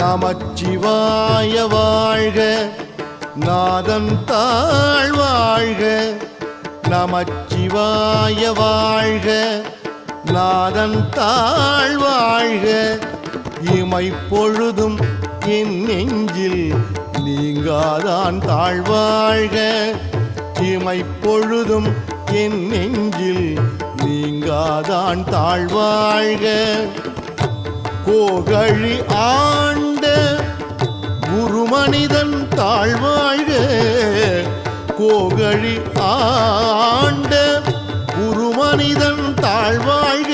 நமச்சிவாய வாழ்க, நாதன் தாழ் வாழ்க. நமச்சிவாய வாழ்க, நாதன் தாழ் வாழ்க. இமைப்பொழுதும் என் நெஞ்சில் நீங்காதான் தாழ்வாழ்க. இமைப்பொழுதும் என் நெஞ்சில் நீங்காதான் தாழ்வாழ்க. கோகழி ஆண்ட குருமனிதன் தாழ்வாழ்க. கோகழி ஆண்ட குருமனிதன் தாழ்வாழ்க.